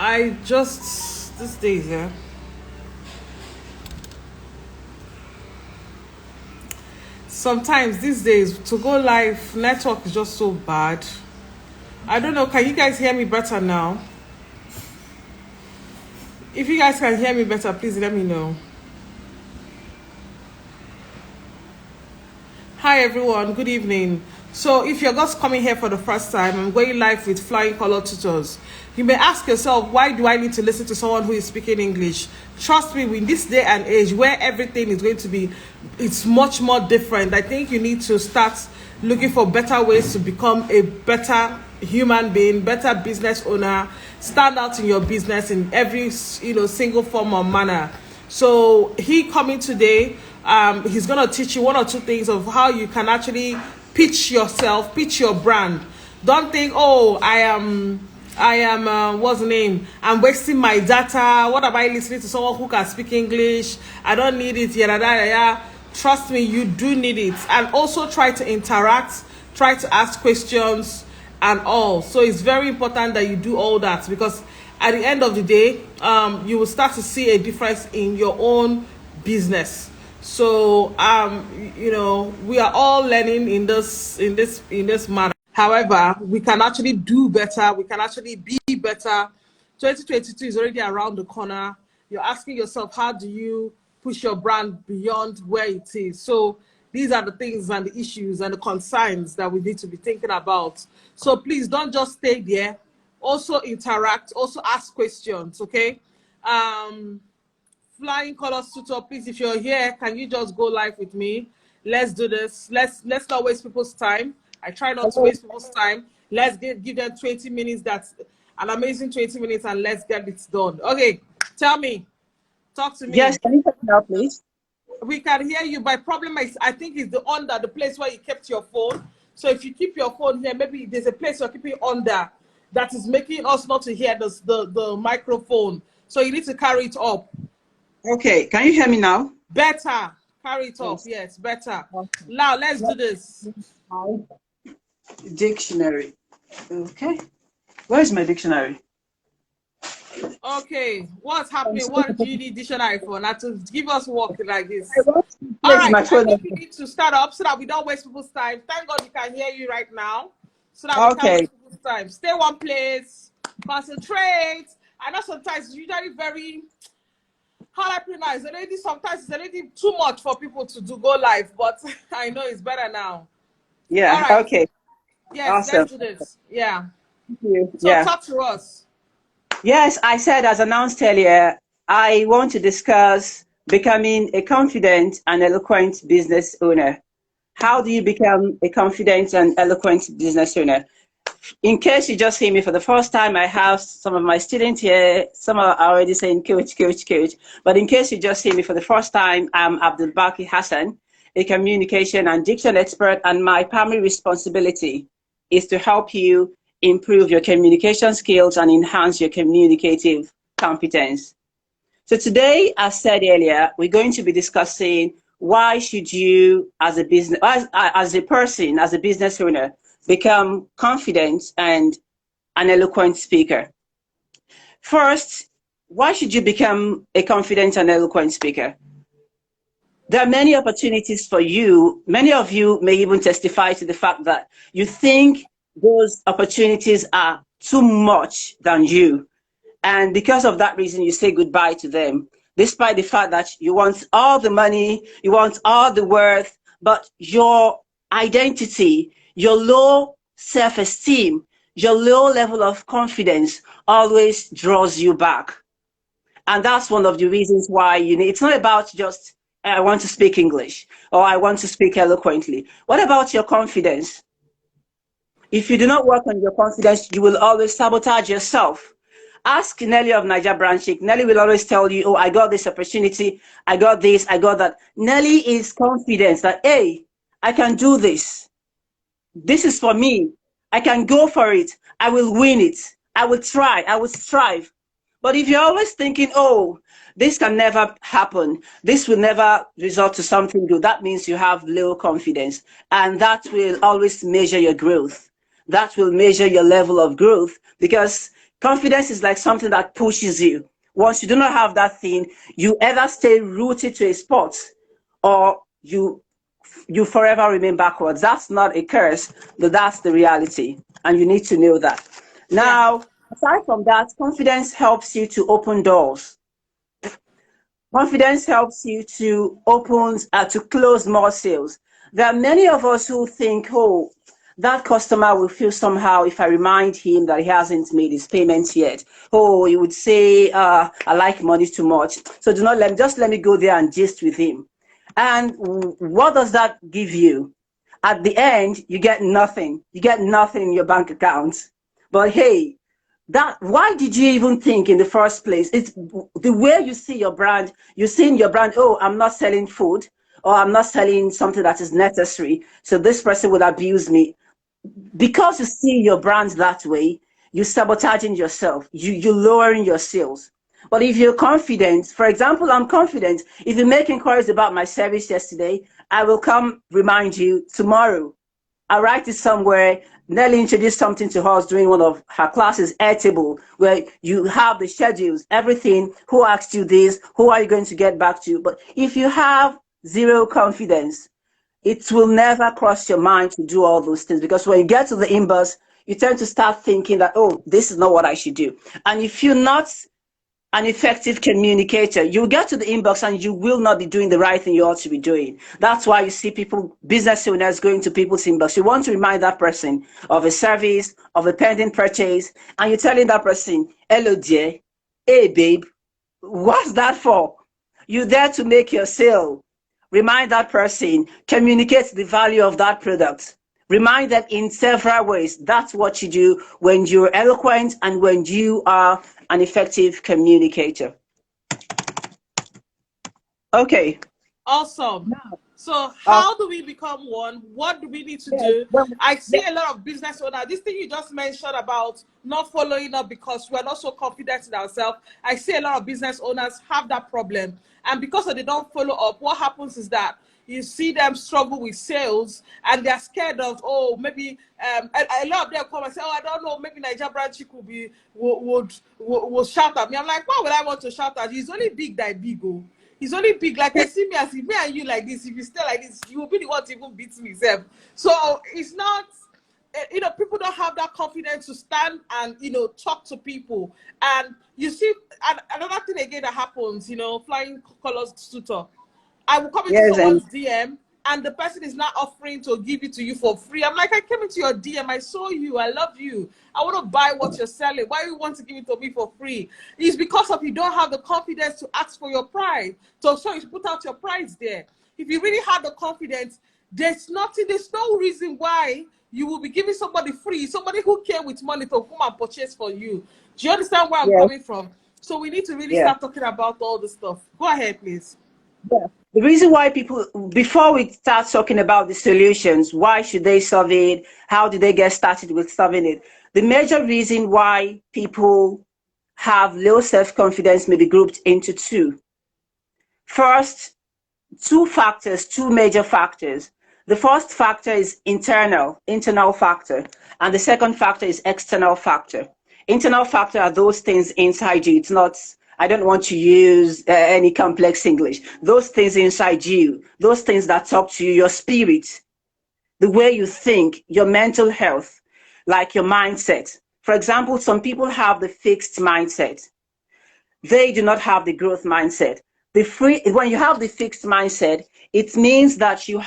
I just these days, yeah. Sometimes these days to go live, network is just so bad. I don't know. Can you guys hear me better now? If you guys can hear me better, please let me know. Hi everyone, good evening. So if you're just coming here for the first time, I'm going live with Flying Color Tutors. You may ask yourself, why do I need to listen to someone who is speaking English? Trust me, in this day and age where everything is going to be, it's much more different. I think you need to start looking for better ways to become a better human being, better business owner, stand out in your business in every single form or manner. So he coming today, he's gonna teach you one or two things of how you can actually pitch yourself, pitch your brand. Don't think, oh, I am what's the name, I'm wasting my data, what am I listening to someone who can speak English, I don't need it, yada yada yada. Trust me, you do need it. And also try to interact, try to ask questions and all. So it's very important that you do all that, because at the end of the day, you will start to see a difference in your own business. So we are all learning in this manner. However, we can actually do better, we can actually be better. 2022 is already around the corner. You're asking yourself, how do you push your brand beyond where it is? So these are the things and the issues and the concerns that we need to be thinking about. So please don't just stay there. Also interact, also ask questions, okay? Flying Colors Tutor, please, if you're here, can you just go live with me? Let's do this. Let's not waste people's time. I try not to waste people's time. Let's give them 20 minutes. That's an amazing 20 minutes, and let's get it done. Okay, tell me. Talk to me. Yes, can you hear me now, please? We can hear you. My problem is, I think, is the place where you kept your phone. So if you keep your phone here, maybe there's a place you're keeping under that is making us not to hear the microphone. So you need to carry it up. Okay, can you hear me now? Better. Carry it up. Yes, better. Okay. Now let's do this. Dictionary. Okay. Where's my dictionary? Okay. What's happening? What do you need dictionary for? Not to give us work like this. All right. I think we need to start up so that we don't waste people's time. Thank God we can hear you right now. So that we can't waste people's time. Stay one place. Concentrate. I know sometimes it's usually very sometimes it's a little too much for people to go live, but I know it's better now. Yeah, right. Okay. Yes, awesome. Let's do this. Yeah. Thank you. So talk to us. Yes, I said, as announced earlier, I want to discuss becoming a confident and eloquent business owner. How do you become a confident and eloquent business owner? In case you just hear me for the first time, I have some of my students here. Some are already saying coach, coach, coach. But in case you just hear me for the first time, I'm Abdulbaqi Hassan, a communication and diction expert, and my primary responsibility is to help you improve your communication skills and enhance your communicative competence. So today, as said earlier, we're going to be discussing why should you, as a person, as a business owner, become confident and an eloquent speaker. First, why should you become a confident and eloquent speaker? There are many opportunities for you. Many of you may even testify to the fact that you think those opportunities are too much than you. And because of that reason, you say goodbye to them, despite the fact that you want all the money, you want all the worth, but your identity, your low self-esteem, your low level of confidence always draws you back. And that's one of the reasons why it's not about just, I want to speak English or I want to speak eloquently. What about your confidence? If you do not work on your confidence, you will always sabotage yourself. Ask Nelly of Naijabrandchick. Nelly will always tell you, oh, I got this opportunity, I got this, I got that. Nelly is confident that, hey, I can do this. This is for me. I can go for it. I will win it. I will try. I will strive. But if you're always thinking, oh, this can never happen, this will never result to something good, that means you have low confidence. And that will always measure your growth. That will measure your level of growth, because Confidence is like something that pushes you. Once you do not have that thing, you either stay rooted to a spot or you forever remain backwards. That's not a curse, but that's the reality. And you need to know that. Yeah. Now, aside from that, confidence helps you to open doors. Confidence helps you to to close more sales. There are many of us who think, oh, that customer will feel somehow if I remind him that he hasn't made his payments yet. Oh, he would say, I like money too much. So do not just let me go there and gist with him. And what does that give you? At the end, you get nothing. You get nothing in your bank account. But hey, why did you even think in the first place? It's the way you see your brand. You're seeing your brand, oh, I'm not selling food, or I'm not selling something that is necessary, so this person would abuse me. Because you see your brand that way, you're sabotaging yourself. You're lowering your sales. But if you're confident, for example, I'm confident, if you make inquiries about my service yesterday, I will come remind you tomorrow. I write it somewhere. Nelly introduced something to us during one of her classes, Airtable, where you have the schedules, everything, who asked you this, who are you going to get back to? But if you have zero confidence, it will never cross your mind to do all those things, because when you get to the inbox, you tend to start thinking that, oh, this is not what I should do. And if you're not an effective communicator, you'll get to the inbox and you will not be doing the right thing you ought to be doing. That's why you see people, business owners, going to people's inbox. You want to remind that person of a service, of a pending purchase, and you're telling that person, hello dear, hey babe, what's that for? You're there to make your sale. Remind that person, communicate the value of that product. Remind them in several ways. That's what you do when you're eloquent and when you are an effective communicator. Okay. Awesome. So Uh, how do we become one? What do we need to yeah, do? well, I see yeah, a lot of business owners. This thing you just mentioned about not following up because we're not so confident in ourselves. I see a lot of business owners have that problem. And because they don't follow up, what happens is that you see them struggle with sales and they're scared of, oh, maybe a lot of them come and say, oh, I don't know, maybe Naijabrandchick would shout at me. I'm like, why would I want to shout at you? He's only big that big, oh. He's only big. Like, I see me as if me and you like this. If you stay like this, you will be the one to even beat me, Seb. So it's not, people don't have that confidence to stand and, talk to people. And you see, and another thing again that happens, flying colors tutor. I will come into yes, and someone's DM and the person is not offering to give it to you for free. I'm like, I came into your DM, I saw you, I love you. I want to buy what you're selling. Why you want to give it to me for free? It's because of you don't have the confidence to ask for your price. So you put out your price there. If you really have the confidence, there's no reason why you will be giving somebody free, somebody who came with money to come and purchase for you. Do you understand where I'm yes, coming from? So we need to really yeah. start talking about all this stuff. Go ahead, please. Yeah. The reason why people, before we start talking about the solutions, why should they solve it? How did they get started with solving it? The major reason why people have low self-confidence may be grouped into two. First, two major factors. The first factor is internal factor, and the second factor is external factor. Internal factor are those things inside you. It's not, I don't want to use any complex English. Those things inside you, those things that talk to you, your spirit, the way you think, your mental health, like your mindset. For example, some people have the fixed mindset. They do not have the growth mindset. When you have the fixed mindset, it means that you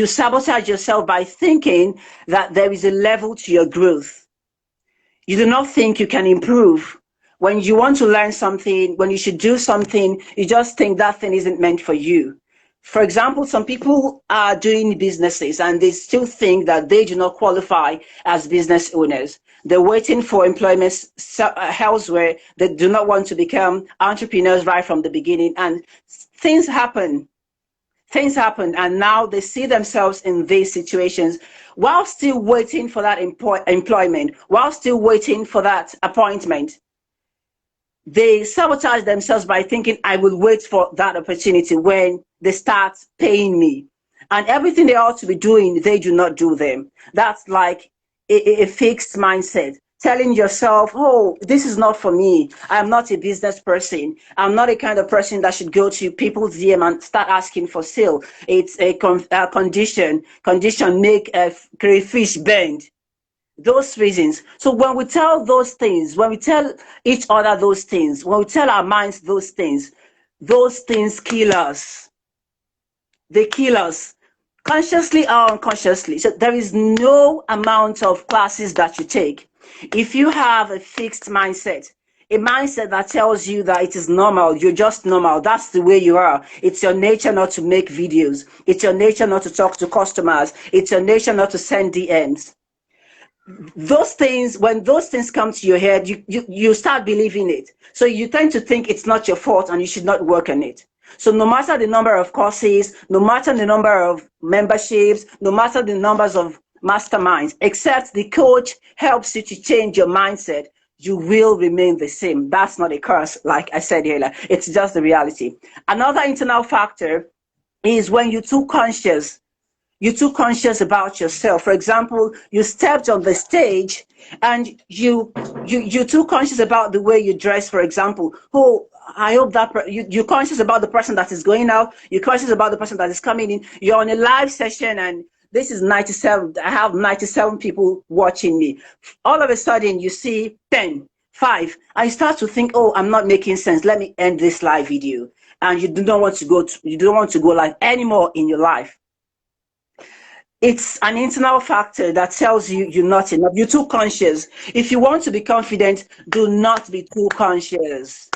sabotage yourself by thinking that there is a level to your growth. You do not think you can improve. When you want to learn something, when you should do something, you just think that thing isn't meant for you. For example, some people are doing businesses and they still think that they do not qualify as business owners. They're waiting for employment elsewhere. They do not want to become entrepreneurs right from the beginning. And things happen. Things happen, and now they see themselves in these situations while still waiting for that employment, while still waiting for that appointment. They sabotage themselves by thinking, I will wait for that opportunity when they start paying me. And everything they ought to be doing, they do not do them. That's like a fixed mindset. telling yourself, oh, this is not for me. I'm not a business person. I'm not a kind of person that should go to people's DM and start asking for sale. It's a condition make a crayfish bend. Those reasons. So when we tell those things, when we tell each other those things, when we tell our minds those things kill us. They kill us consciously or unconsciously. So there is no amount of classes that you take. If you have a fixed mindset, a mindset that tells you that it is normal, you're just normal, that's the way you are. It's your nature not to make videos. It's your nature not to talk to customers. It's your nature not to send DMs. Those things, when those things come to your head, you start believing it. So you tend to think it's not your fault and you should not work on it. So no matter the number of courses, no matter the number of memberships, no matter the numbers of masterminds, except the coach helps you to change your mindset, you will remain the same. That's not a curse, like I said earlier. It's just the reality. Another internal factor is when you're too conscious. You're too conscious about yourself. For example, you stepped on the stage and you're too conscious about the way you dress, for example. Oh, I hope that you're conscious about the person that is going out. You're conscious about the person that is coming in. You're on a live session and this is 97. I have 97 people watching me. All of a sudden you see 10, 5. I start to think, oh, I'm not making sense. Let me end this live video. And you don't want to go live anymore in your life. It's an internal factor that tells you you're not enough. You're too conscious. If you want to be confident, do not be too conscious.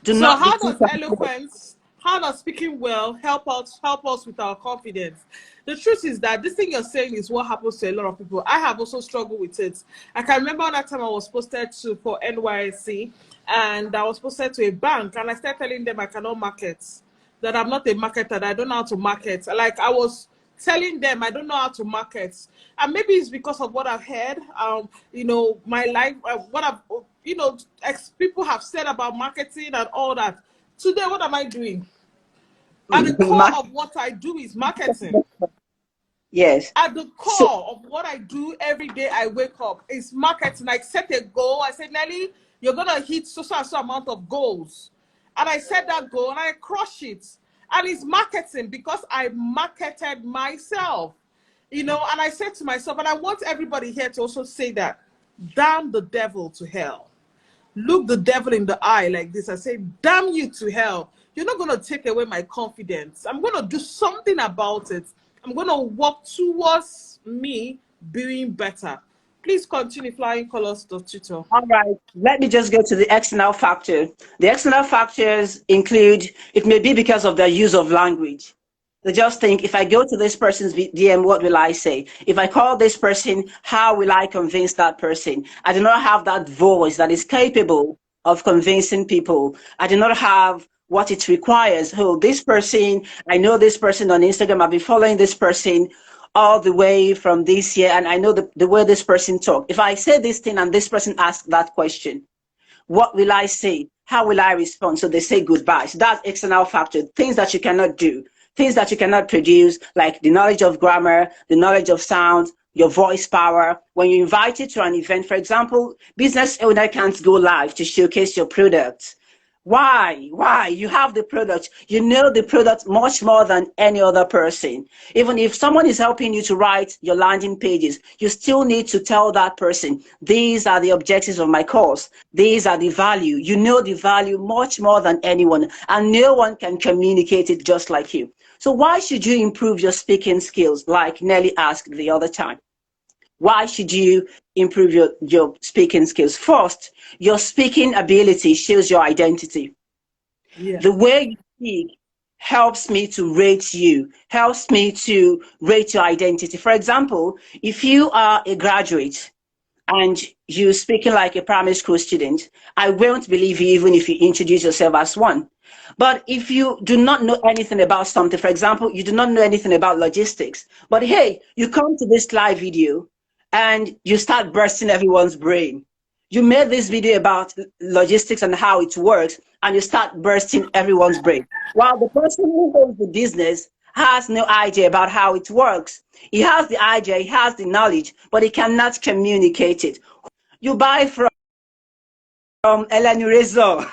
So how does eloquence, how does speaking well help us with our confidence? The truth is that this thing you're saying is what happens to a lot of people. I have also struggled with it. I can remember that time I was posted to for NYC and I was posted to a bank and I started telling them I cannot market, that I'm not a marketer, that I don't know how to market. Like I was telling them I don't know how to market, and maybe it's because of what I've heard, you know, my life, what I've, you know, people have said about marketing and all that. Today, what am I doing? At the core of what I do is marketing. Yes. At the core of what I do every day, I wake up is marketing. I set a goal. I said, Nelly, you're gonna hit so amount of goals, and I set that goal and I crush it. And it's marketing because I marketed myself, you know, and I said to myself, and I want everybody here to also say that, damn the devil to hell. Look the devil in the eye like this. I say, damn you to hell. You're not going to take away my confidence. I'm going to do something about it. I'm going to work towards me being better. Please continue, Flying Colors, the tutor. All right, let me just go to the external factor. The external factors include, it may be because of their use of language. They just think, if I go to this person's DM, what will I say? If I call this person, how will I convince that person? I do not have that voice that is capable of convincing people. I do not have what it requires. Oh, this person, I know this person on Instagram, I've been following this person all the way from this year, and I know the way this person talk. If I say this thing and this person asks that question, what will I say? How will I respond? So they say goodbye. So that's external factor, things that you cannot do, things that you cannot produce, like the knowledge of grammar, the knowledge of sound, your voice power. When you're invited to an event, for example, business owner can't go live to showcase your products. Why? Why? You have the product. You know the product much more than any other person. Even if someone is helping you to write your landing pages, you still need to tell that person, these are the objectives of my course. These are the value. You know the value much more than anyone, and no one can communicate it just like you. So why should you improve your speaking skills, like Nelly asked the other time? Why should you improve your speaking skills? First, your speaking ability shows your identity. Yeah. The way you speak helps me to rate you, helps me to rate your identity. For example, if you are a graduate and you're speaking like a primary school student, I won't believe you even if you introduce yourself as one. But if you do not know anything about something, for example, you do not know anything about logistics, but hey, you come to this live video and you start bursting everyone's brain. You made this video about logistics and how it works, and you start bursting everyone's brain. While the person who owns the business has no idea about how it works. He has the idea, he has the knowledge, but he cannot communicate it. You buy from Ellen Rizzo.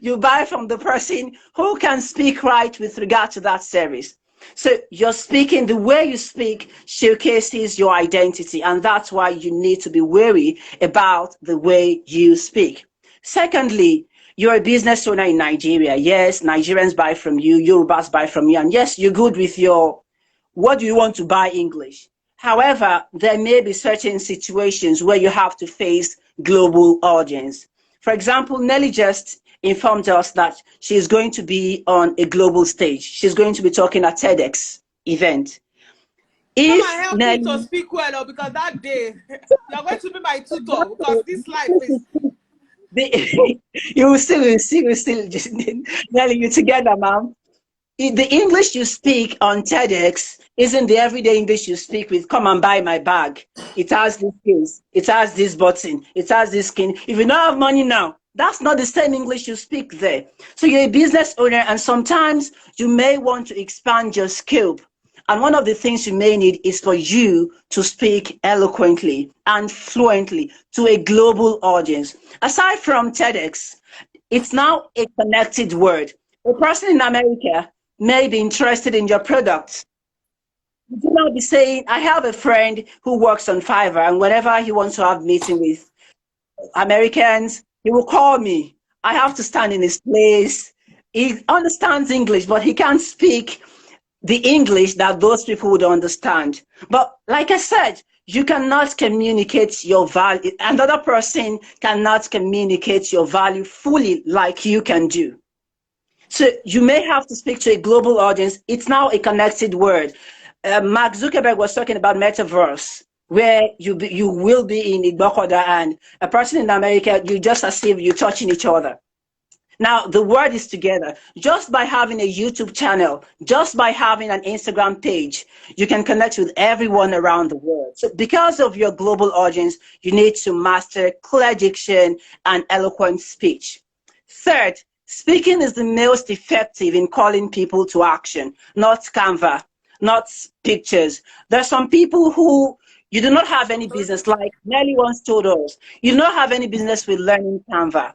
You buy from the person who can speak right with regard to that service. So you're speaking, the way you speak showcases your identity, and that's why you need to be wary about the way you speak. Secondly, you're a business owner in Nigeria. Yes, Nigerians buy from you, Yorubas buy from you, and yes, you're good with your what do you want to buy English. However, there may be certain situations where you have to face global audience. For example, Nelly just informed us that she's going to be on a global stage. She's going to be talking at Tedx event. Come If and help me to Nelly, speak well, oh, because that day you're going to be my tutor, because this life is. you will still just Nelly, you together, ma'am. The English you speak on TEDx isn't the everyday English you speak with, come and buy my bag. It has this case, it has this button, it has this skin. If you don't have money now, that's not the same English you speak there. So you're a business owner, and sometimes you may want to expand your scope. And one of the things you may need is for you to speak eloquently and fluently to a global audience. Aside from TEDx, it's now a connected word. A person in America may be interested in your product. You do not be saying, I have a friend who works on Fiverr, and whenever he wants to have meeting with Americans, he will call me. I have to stand in his place. He understands English, but he can't speak the English that those people would understand. But like I said, you cannot communicate your value. Another person cannot communicate your value fully like you can do. So you may have to speak to a global audience. It's now a connected word. Mark Zuckerberg was talking about metaverse, where you will be in Igbokoda, and a person in America, you just as if you're touching each other. Now, the word is together. Just by having a YouTube channel, just by having an Instagram page, you can connect with everyone around the world. So because of your global audience, you need to master clear diction and eloquent speech. Third, speaking is the most effective in calling people to action, not Canva, not pictures. There are some people who you do not have any business, like Nelly once told us, you do not have any business with learning Canva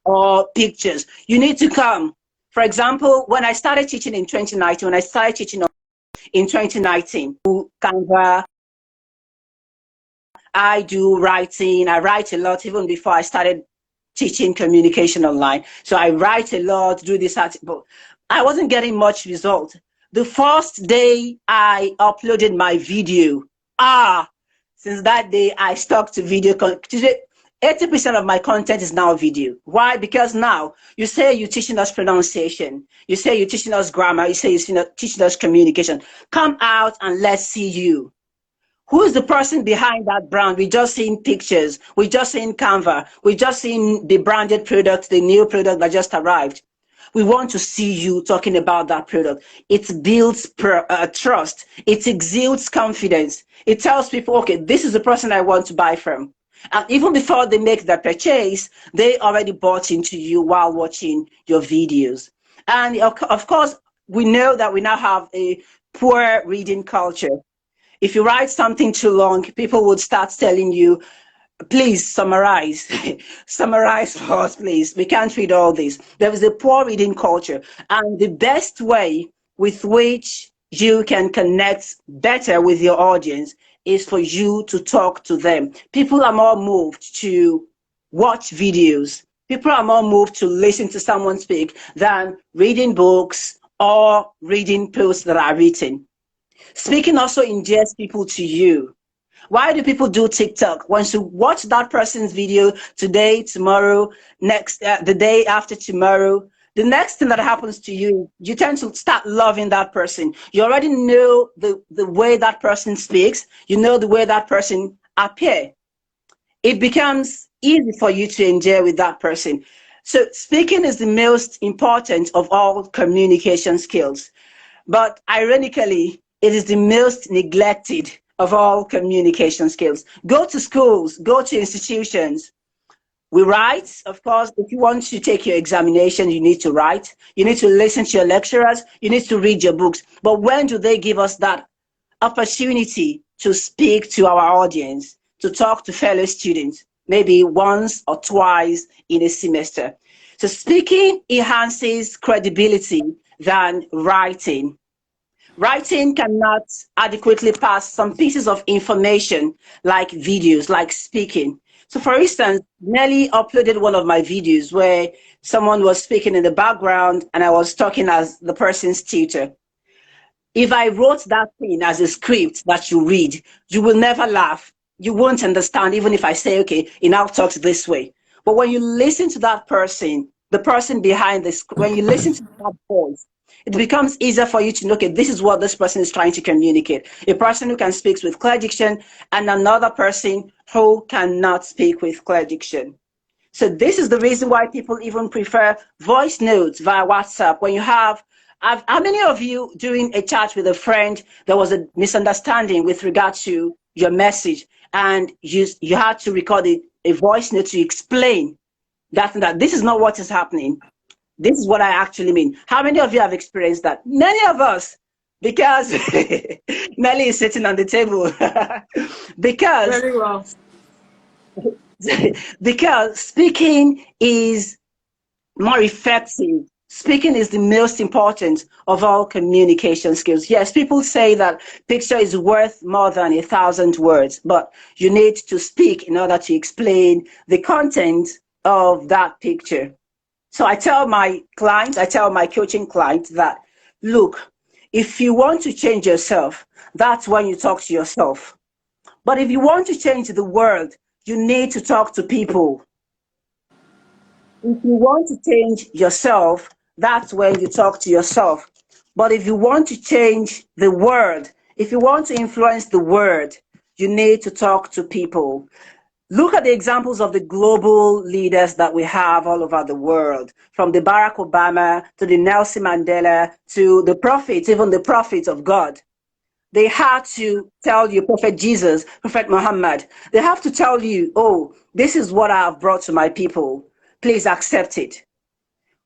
or pictures. You need to come. For example, when I started teaching in 2019, when I started teaching in 2019, Canva, I do writing. I write a lot even before I started teaching communication online. So I write a lot, do this, but I wasn't getting much result. The first day I uploaded my video, since that day I stuck to video. 80% of my content is now video. Why? Because now you say you're teaching us pronunciation, you say you're teaching us grammar, you say you're teaching us communication. Come out and let's see you. Who is the person behind that brand? We're just seeing pictures. We're just seeing Canva. We're just seeing the branded product, the new product that just arrived. We want to see you talking about that product. It builds trust. It exudes confidence. It tells people, okay, this is the person I want to buy from. And even before they make their purchase, they already bought into you while watching your videos. And of course, we know that we now have a poor reading culture. If you write something too long, people would start telling you, please summarize. Summarize for us, please. We can't read all this. There is a poor reading culture. And the best way with which you can connect better with your audience is for you to talk to them. People are more moved to watch videos. People are more moved to listen to someone speak than reading books or reading posts that are written. Speaking also endears people to you. Why do people do TikTok? Once you watch that person's video today, tomorrow, the day after tomorrow, the next thing that happens to you, you tend to start loving that person. You already know the way that person speaks. You know the way that person appears. It becomes easy for you to enjoy with that person. So speaking is the most important of all communication skills. But ironically, it is the most neglected of all communication skills. Go to schools, go to institutions. We write, of course. If you want to take your examination, you need to write. You need to listen to your lecturers. You need to read your books. But when do they give us that opportunity to speak to our audience, to talk to fellow students? maybe once or twice in a semester. So speaking enhances credibility than writing. Writing cannot adequately pass some pieces of information like videos, like speaking. So for instance, Nelly uploaded one of my videos where someone was speaking in the background and I was talking as the person's tutor. If I wrote that thing as a script that you read, you will never laugh. You won't understand, even if I say, okay, it now talks this way. But when you listen to that person, the person behind this, when you listen to that voice, it becomes easier for you to know, okay, this is what this person is trying to communicate. A person who can speak with clear diction and another person who cannot speak with clear diction. So this is the reason why people even prefer voice notes via WhatsApp. When you have, how many of you during a chat with a friend, there was a misunderstanding with regard to your message and you had to record a voice note to explain that this is not what is happening. This is what I actually mean. How many of you have experienced that? Many of us, because Melly is sitting on the table. because Very well. because speaking is more effective. Speaking is the most important of all communication skills. Yes, people say that picture is worth more than 1,000 words, but you need to speak in order to explain the content of that picture. So I tell my clients, I tell my coaching clients that, look, if you want to change yourself, that's when you talk to yourself. But if you want to change the world, you need to talk to people. If you want to change yourself, that's when you talk to yourself. But if you want to change the world, if you want to influence the world, you need to talk to people. Look at the examples of the global leaders that we have all over the world, from the Barack Obama to the Nelson Mandela to the prophets, even the prophets of God. They had to tell you, Prophet Jesus, Prophet Muhammad, they have to tell you, oh, this is what I have brought to my people. Please accept it.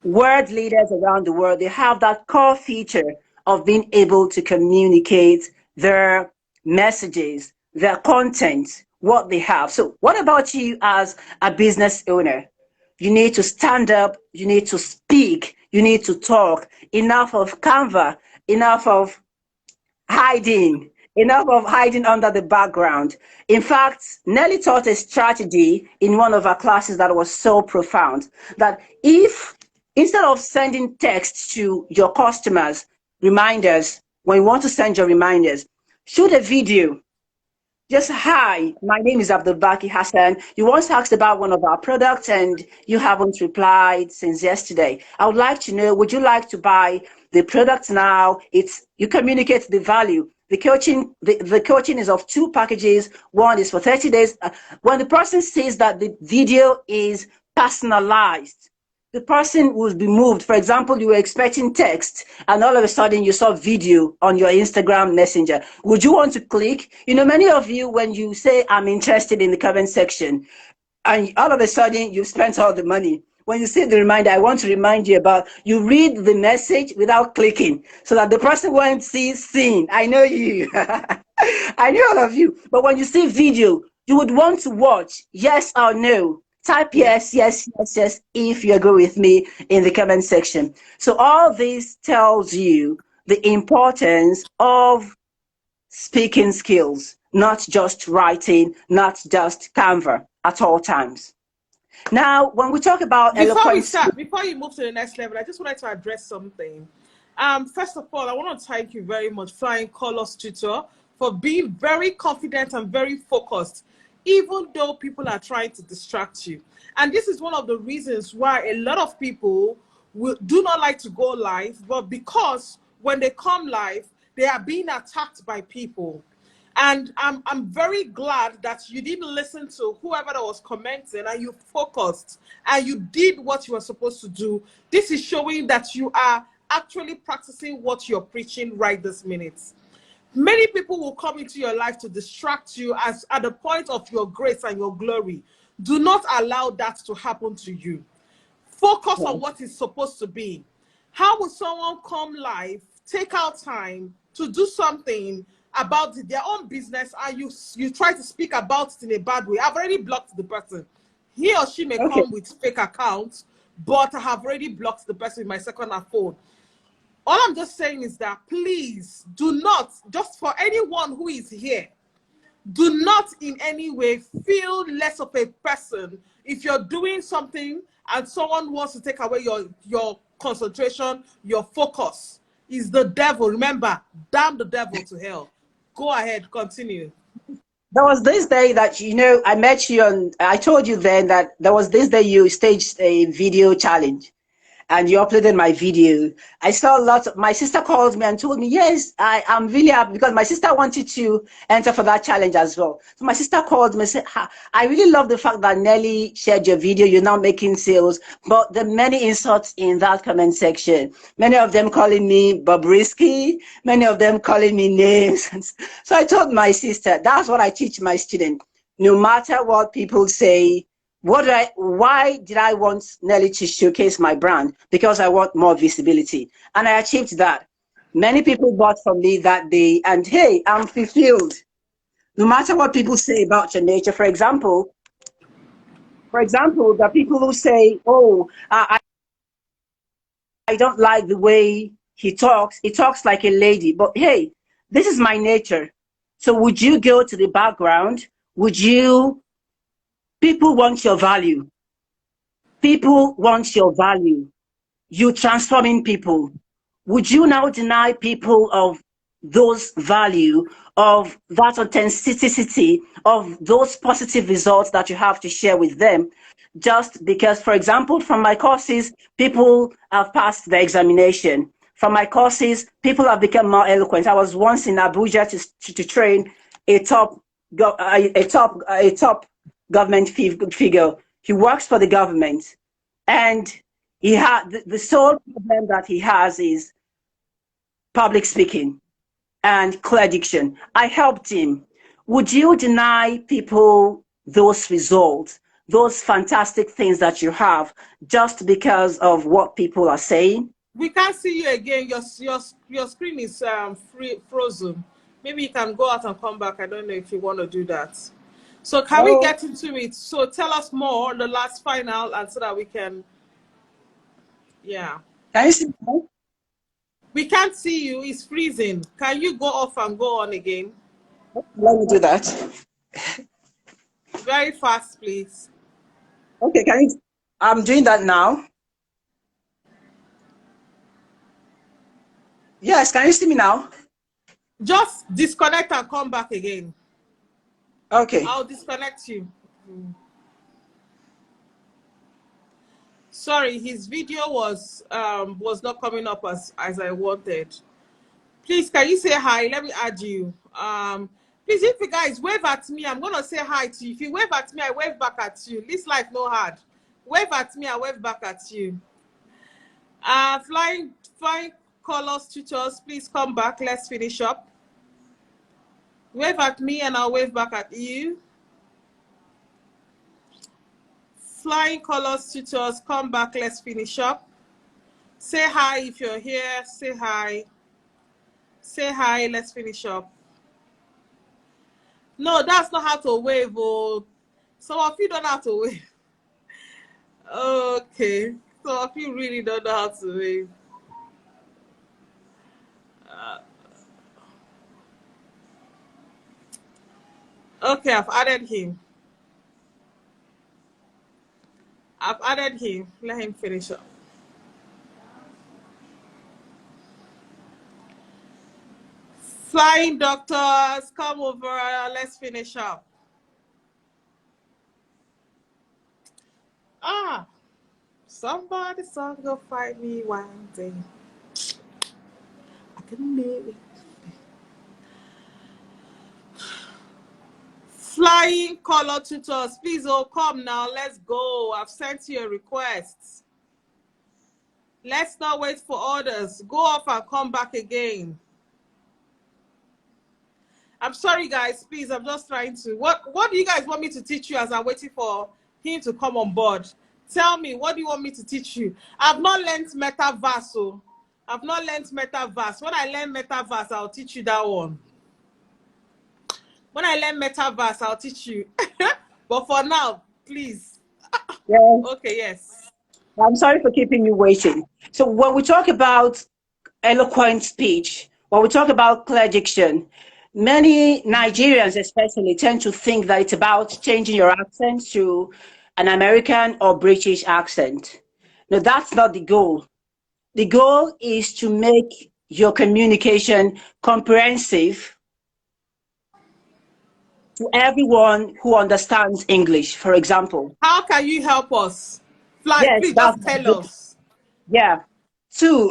World leaders around the world, they have that core feature of being able to communicate their messages, their content, what they have. So what about you as a business owner? You need to stand up, you need to speak, you need to talk. Enough of Canva, enough of hiding, enough of hiding under the background. In fact, Nelly taught a strategy in one of our classes that was so profound that if instead of sending text to your customers, reminders, when you want to send your reminders, shoot a video. Just, hi, my name is Abdulbaqi Hassan. You once asked about one of our products and you haven't replied since yesterday. I would like to know, would you like to buy the product now? You communicate the value. The coaching is of 2 packages. One is for 30 days. When the person sees that the video is personalized, the person will be moved. For example, you were expecting text and all of a sudden you saw video on your Instagram messenger. Would you want to click? You know, many of you, when you say, I'm interested in the comment section, and all of a sudden you've spent all the money. When you see the reminder, I want to remind you about, you read the message without clicking so that the person won't see seen. I know you. I know all of you. But when you see video, you would want to watch, yes or no. Type yes, yes, yes, yes, if you agree with me in the comment section. So all this tells you the importance of speaking skills, not just writing, not just Canva at all times. Now, when we talk about Before we eloquence, start, before you move to the next level, I just wanted to address something. First of all, I want to thank you very much, Flying Colors Tutor, for being very confident and very focused, even though people are trying to distract you. And this is one of the reasons why a lot of people do not like to go live, but because when they come live, they are being attacked by people. And I'm very glad that you didn't listen to whoever that was commenting and you focused and you did what you were supposed to do. This is showing that you are actually practicing what you're preaching right this minute. Many people will come into your life to distract you as at the point of your grace and your glory. Do not allow that to happen to you. Focus on what is supposed to be. How will someone come live, take out time to do something, about their own business and you try to speak about it in a bad way, I've already blocked the person. He or she may Okay. come with fake accounts, but I have already blocked the person with my second phone. All I'm just saying is that please do not, just for anyone who is here, do not in any way feel less of a person if you're doing something and someone wants to take away your concentration, your focus. Is the devil. Remember, damn the devil to hell. Go ahead, continue. There was this day that, you know, I met you and I told you then that there was this day you staged a video challenge and you uploaded my video. I saw lots of, my sister called me and told me, yes, I am really happy because my sister wanted to enter for that challenge as well. So my sister called me and said, I really love the fact that Nelly shared your video. You're now making sales, but the many insults in that comment section, many of them calling me Bobrisky, many of them calling me names. So I told my sister, that's what I teach my students. No matter what people say, why did I want Nelly to showcase my brand? Because I want more visibility. And I achieved that. Many people bought from me that day, and hey, I'm fulfilled. No matter what people say about your nature, for example, the people who say, oh, I don't like the way he talks like a lady. But hey, this is my nature. So would you go to the background? People want your value. People want your value. You transforming people. Would you now deny people of those value, of that authenticity, of those positive results that you have to share with them? Just because, for example, from my courses, people have passed the examination. From my courses, people have become more eloquent. I was once in Abuja to train a top government figure. He works for the government, and he had the sole problem that he has is public speaking and clear diction. I helped him. Would you deny people those results, those fantastic things that you have, just because of what people are saying? We can't see you again. Your screen is frozen. Maybe you can go out and come back. I don't know if you want to do that. So can we get into it? So tell us more on the last final, and so that we can, yeah. Can you see me? We can't see you. It's freezing. Can you go off and go on again? Let me do that. Very fast, please. Okay, I'm doing that now. Yes, can you see me now? Just disconnect and come back again. Okay. I'll disconnect you. Sorry, his video was not coming up as I wanted. Please, can you say hi? Let me add you. Please, if you guys wave at me, I'm gonna say hi to you. If you wave at me, I wave back at you. This life no hard. Wave at me, I wave back at you. Flying colors tutors, please come back. Let's finish up. Wave at me and I'll wave back at you. Flying colors tutors, come back. Let's finish up. Say hi if you're here. Say hi. Say hi. Let's finish up. No, that's not how to wave. Oh, some of you don't know how to wave. Okay, some of you really don't know how to wave. Okay, I've added him. Let him finish up. Flying doctors, come over. Let's finish up. Somebody's song go find me one day. I can make it. Flying color tutors, please, oh, come now. Let's go. I've sent you a request. Let's not wait for orders. Go off and come back again. I'm sorry, guys. Please, I'm just trying to. What do you guys want me to teach you as I'm waiting for him to come on board? Tell me, what do you want me to teach you? I've not learned metaverse. So I've not learned metaverse. When I learn metaverse, I'll teach you that one. When I learn metaverse, I'll teach you. But for now, please. Yeah. Okay, yes. I'm sorry for keeping you waiting. So when we talk about eloquent speech, when we talk about clear diction, many Nigerians especially tend to think that it's about changing your accent to an American or British accent. No, that's not the goal. The goal is to make your communication comprehensive to everyone who understands English, for example. How can you help us? Fly, Yes, please that's just tell good. us. Yeah. Two,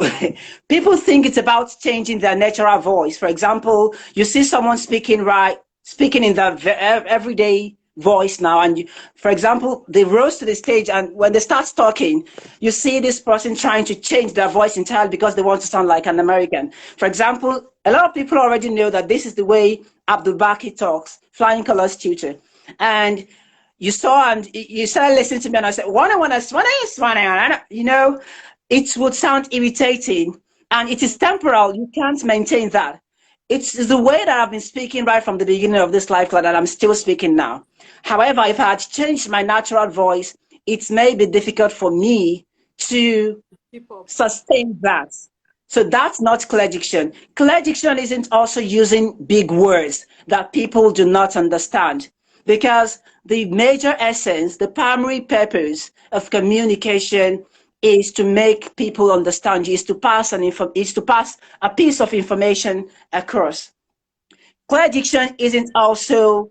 people think it's about changing their natural voice. For example, you see someone speaking in their everyday voice now, and for example, they rose to the stage, and when they start talking, you see this person trying to change their voice entirely because they want to sound like an American. For example, a lot of people already know that this is the way Abdulbaqi talks, Flying Colors Tutor, and you saw and you started listening to me and I said, you know, it would sound irritating and it is temporal. You can't maintain that. It's the way that I've been speaking right from the beginning of this life that I'm still speaking now. However, if I had changed my natural voice, it may be difficult for me to Keep up. sustain that. So that's not clear diction. Clear diction isn't also using big words that people do not understand because the major essence, the primary purpose of communication is to make people understand you, is to pass a piece of information across. Clear diction isn't also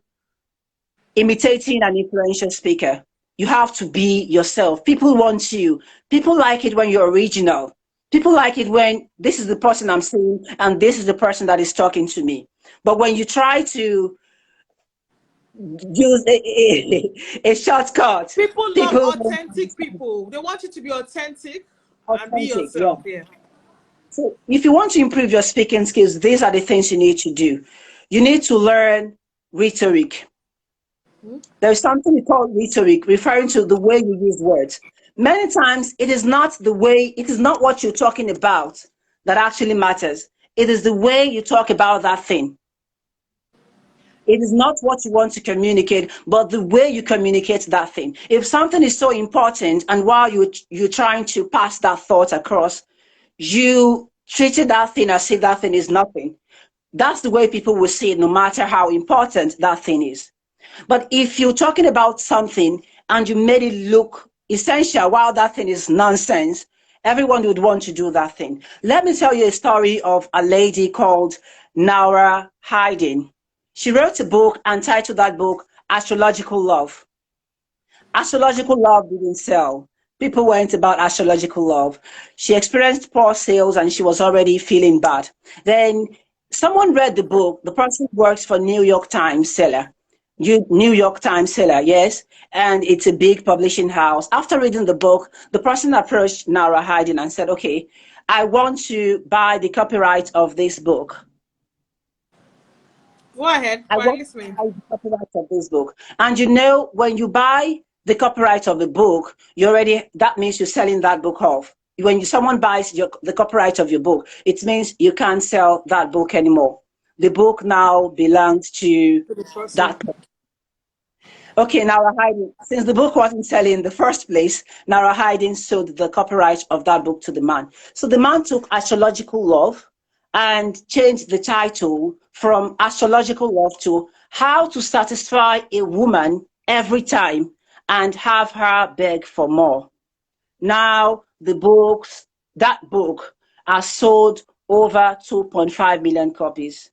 imitating an influential speaker. You have to be yourself. People want you. People like it when you're original. People like it when this is the person I'm seeing and this is the person that is talking to me. But when you try to use a shortcut, People love people don't authentic understand. people. They want you to be authentic and be Authentic, yeah. yourself. Yeah. So if you want to improve your speaking skills, these are the things you need to do. You need to learn rhetoric. There's something we call rhetoric, referring to the way you use words. Many times it is not it is not what you're talking about that actually matters. It is the way you talk about that thing. It is not what you want to communicate, but the way you communicate that thing. If something is so important and while you're trying to pass that thought across, you treated that thing as if that thing is nothing. That's the way people will see it, no matter how important that thing is. But if you're talking about something and you made it look essential while that thing is nonsense, everyone would want to do that thing. Let me tell you a story of a lady called Naura Hiding. She wrote a book and titled that book Astrological Love. Astrological Love didn't sell. People went about astrological love. She experienced poor sales and she was already feeling bad. Then someone read the book. The person works for New York Times seller. New York Times seller, yes, and it's a big publishing house. After reading the book, the person approached Nara Hiding and said, okay, I want to buy the copyright of this book. Go ahead. I We're want to listening. buy the copyright of this book. And you know, when you buy the copyright of the book, that means you're selling that book off. When someone buys the copyright of your book, it means you can't sell that book anymore. The book now belongs to To the person. that person. Okay, Nara Hiding, since the book wasn't selling in the first place, Nara Hiding sold the copyright of that book to the man. So the man took Astrological Love and changed the title from Astrological Love to How to Satisfy a Woman Every Time and Have Her Beg for More. Now that book has sold over 2.5 million copies.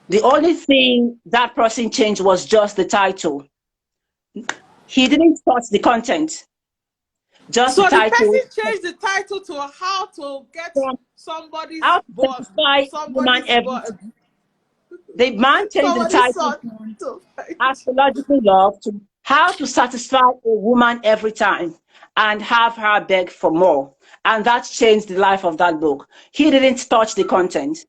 The only thing that person changed was just the title. He didn't touch the content, just the So the title. person changed the title to how to get From somebody's How to Satisfy Woman somebody's Every Time. The man changed the somebody's title son from to find Astrological Love to How to Satisfy a Woman Every Time and Have Her Beg for More. And that changed the life of that book. He didn't touch the content.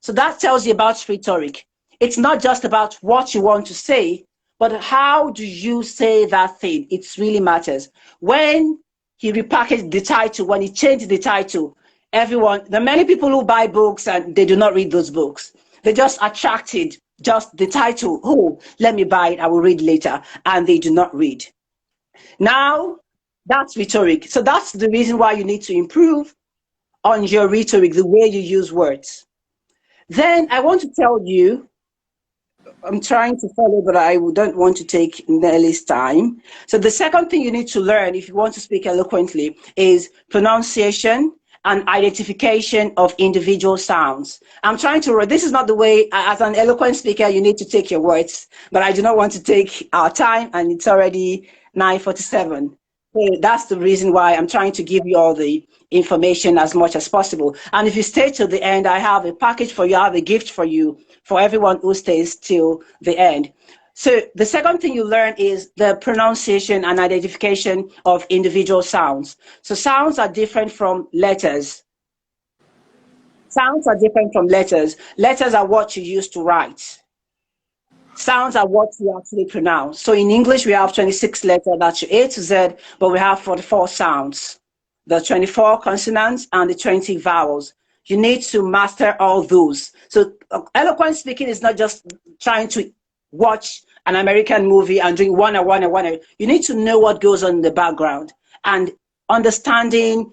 So that tells you about rhetoric. It's not just about what you want to say, but how do you say that thing? It really matters. When he repackaged the title, when he changed the title, there are many people who buy books and they do not read those books. They're just attracted Just the title, oh, let me buy it, I will read later, and they do not read. Now, that's rhetoric. So that's the reason why you need to improve on your rhetoric, the way you use words. Then I want to tell you, I'm trying to follow, but I don't want to take Nelly's time. So the second thing you need to learn if you want to speak eloquently is pronunciation and identification of individual sounds. I'm trying to, this is not the way, as an eloquent speaker, you need to take your words, but I do not want to take our time, and it's already 9:47. So that's the reason why I'm trying to give you all the information as much as possible. And if you stay till the end, I have a package for you, I have a gift for you, for everyone who stays till the end. So the second thing you learn is the pronunciation and identification of individual sounds. So sounds are different from letters. Sounds are different from letters. Letters are what you use to write. Sounds are what you actually pronounce. So in English, we have 26 letters, that's your A to Z, but we have 44 sounds. The 24 consonants and the 20 vowels. You need to master all those. So eloquent speaking is not just trying to watch an American movie and doing one. You need to know what goes on in the background, and understanding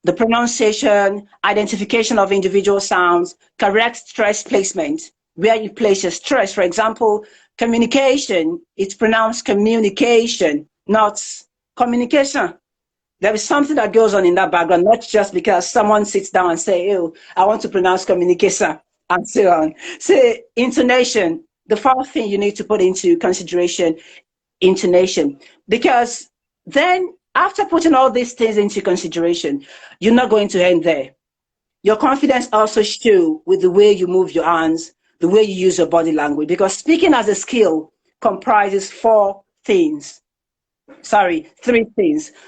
the pronunciation, identification of individual sounds, correct stress placement, where you place your stress. For example, communication, it's pronounced communication, not communication. There is something that goes on in that background, not just because someone sits down and say, oh, I want to pronounce communication, and so on. So intonation, the fourth thing you need to put into consideration, intonation, because then after putting all these things into consideration, you're not going to end there. Your confidence also shows with the way you move your hands, the way you use your body language, because speaking as a skill comprises three things.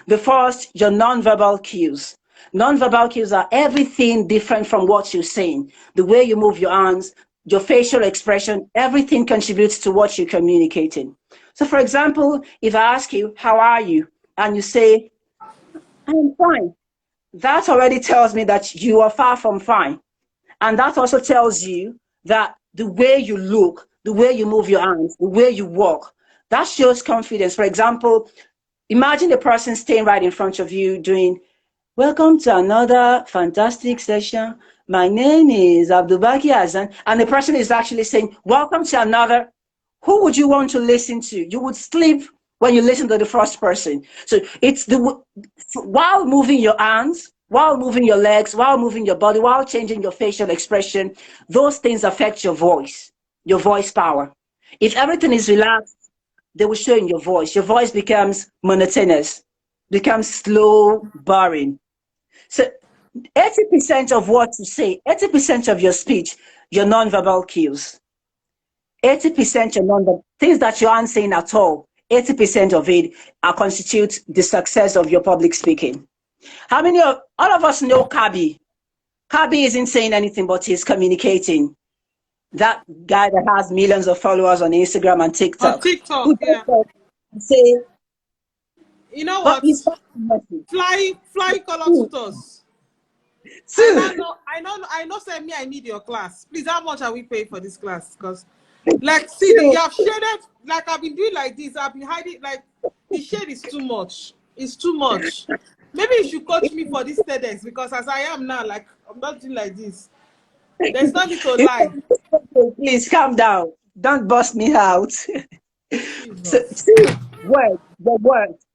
The first, your nonverbal cues. Nonverbal cues are everything different from what you're saying. The way you move your hands, your facial expression, everything contributes to what you're communicating. So for example, if I ask you, how are you? And you say, I'm fine. That already tells me that you are far from fine. And that also tells you that the way you look, the way you move your hands, the way you walk, that shows confidence. For example, imagine a person staying right in front of you doing, welcome to another fantastic session. My name is Abdulbaqi Hassan. And the person is actually saying, welcome to another. Who would you want to listen to? You would sleep when you listen to the first person. So it's while moving your hands, while moving your legs, while moving your body, while changing your facial expression, those things affect your voice power. If everything is relaxed, they will show in your voice. Your voice becomes monotonous, becomes slow, boring. So 80% of what you say, 80% of your speech, your nonverbal cues. 80% your nonverbal, things that you aren't saying at all, 80% of it constitute the success of your public speaking. How many of, all of us know Kabi? Kabi isn't saying anything, but he's communicating. That guy that has millions of followers on Instagram and TikTok. On TikTok, yeah. Say, you know what? Fly color tutors. I know. Say me, I need your class. Please, how much are we paying for this class? Because, like, see, you have shaded. Like I've been doing like this. I've been hiding. Like the shade is too much. It's too much. Maybe you should coach me for this Tedx, because as I am now, like I'm not doing like this. There's nothing to lie. Please calm down. Don't bust me out. So,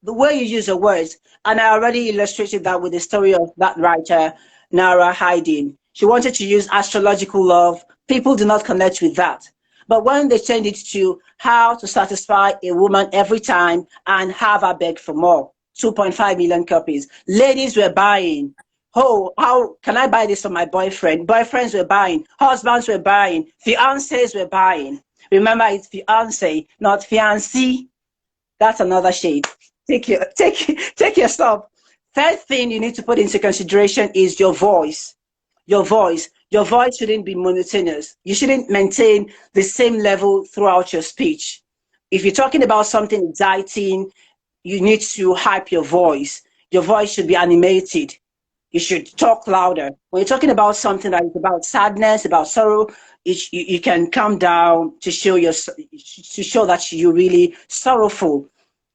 the way you use your words, and I already illustrated that with the story of that writer, Nara Hiding. She wanted to use astrological love. People do not connect with that. But when they changed it to how to satisfy a woman every time and have her beg for more, 2.5 million copies. Ladies were buying. Oh, how can I buy this for my boyfriend? Boyfriends were buying. Husbands were buying. Fiancés were buying. Remember, it's fiancé, not fiancé. That's another shade. Take your stop. Third thing you need to put into consideration is your voice. Your voice. Your voice shouldn't be monotonous. You shouldn't maintain the same level throughout your speech. If you're talking about something exciting, you need to hype your voice. Your voice should be animated. You should talk louder. When you're talking about something that is about sadness, about sorrow, you can calm down to show that you're really sorrowful.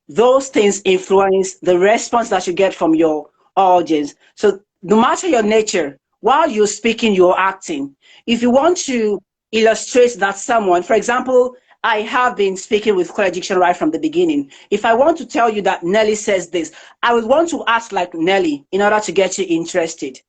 Those things influence the response that you get from your audience. So no matter your nature, while you're speaking, you're acting. If you want to illustrate that someone, for example, I have been speaking with clear diction right from the beginning. If I want to tell you that Nelly says this, I would want to ask like Nelly in order to get you interested.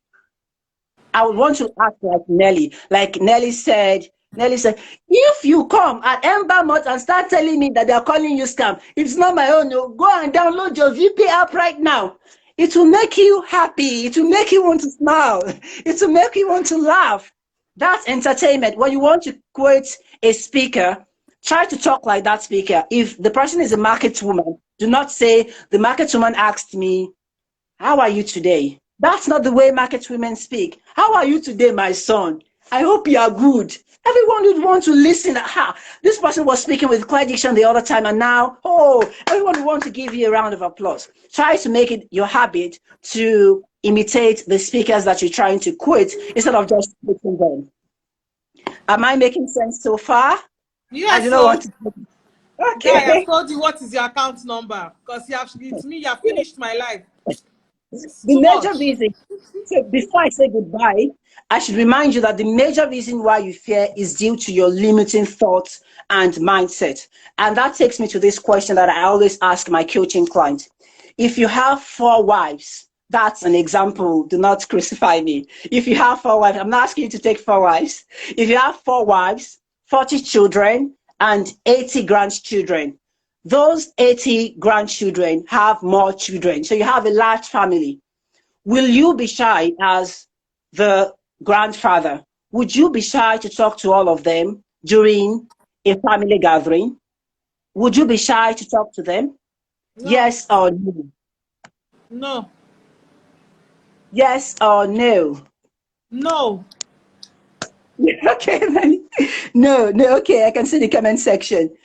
I would want to act like Nelly. Like Nelly said, if you come at Ember and start telling me that they are calling you scam, it's not my own. No, go and download your VP app right now. It will make you happy. It will make you want to smile. It will make you want to laugh. That's entertainment. When you want to quote a speaker, try to talk like that speaker. If the person is a market woman, do not say, the market woman asked me, how are you today? That's not the way market women speak. How are you today, my son? I hope you are good. Everyone would want to listen. This person was speaking with clear diction the other time, and now, everyone would want to give you a round of applause. Try to make it your habit to imitate the speakers that you're trying to quote instead of just quoting them. Am I making sense so far? Yes, I do not want to. Okay. Guy, I've told you what is your account number, because it's me, you have finished my life. The major reason, so before I say goodbye, I should remind you that the major reason why you fear is due to your limiting thoughts and mindset. And that takes me to this question that I always ask my coaching clients. If you have 4 wives, that's an example, do not crucify me. If you have 4 wives, I'm not asking you to take 4 wives. If you have 4 wives, 40 children, and 80 grandchildren, those 80 grandchildren have more children. So you have a large family. Will you be shy as the grandfather? Would you be shy to talk to all of them during a family gathering? Would you be shy to talk to them? No. Yes or no? No. Yes or no? No. Okay, then. No, okay, I can see the comment section.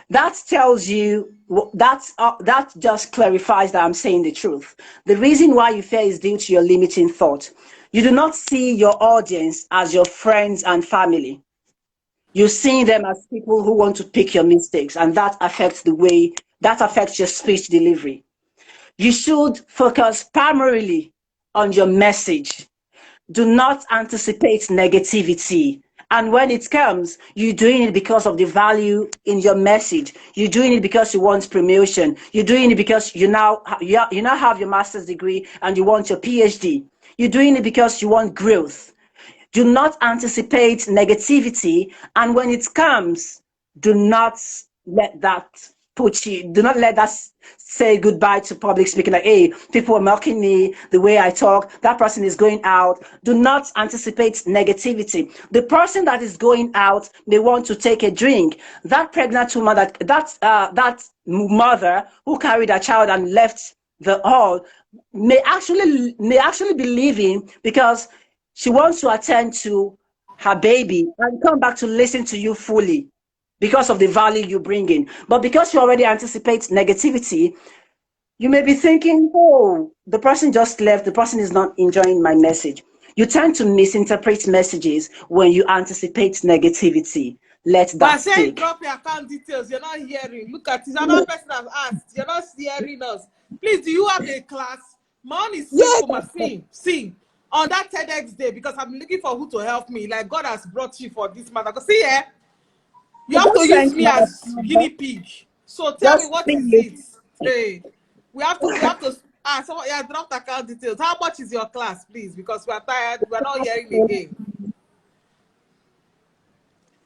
That tells you, that just clarifies that I'm saying the truth. The reason why you fear is due to your limiting thought. You do not see your audience as your friends and family. You see them as people who want to pick your mistakes, and that affects your speech delivery. You should focus primarily on your message. Do not anticipate negativity. And when it comes, you're doing it because of the value in your message. You're doing it because you want promotion. You're doing it because you now have your master's degree and you want your PhD. You're doing it because you want growth. Do not anticipate negativity. And when it comes, do not let that say goodbye to public speaking, like, hey, people are mocking me, the way I talk, that person is going out. Do not anticipate negativity. The person that is going out may want to take a drink. That pregnant woman, that mother who carried a child and left the hall may actually be leaving because she wants to attend to her baby and come back to listen to you fully, because of the value you bring in. But because you already anticipate negativity, you may be thinking, oh, the person just left, the person is not enjoying my message. You tend to misinterpret messages when you anticipate negativity. Let that stick. Say drop your account details, you're not hearing. Look at this, another person has asked, you're not hearing us. Please, do you have a class? Mine is simple, yes. Sing. On that Tedx day, because I'm looking for who to help me. Like, God has brought you for this matter. Because see, you have to use me as guinea pig. So tell me, what is it? Hey, we have to someone, drop the account details. How much is your class, please? Because we are tired, we are not hearing again.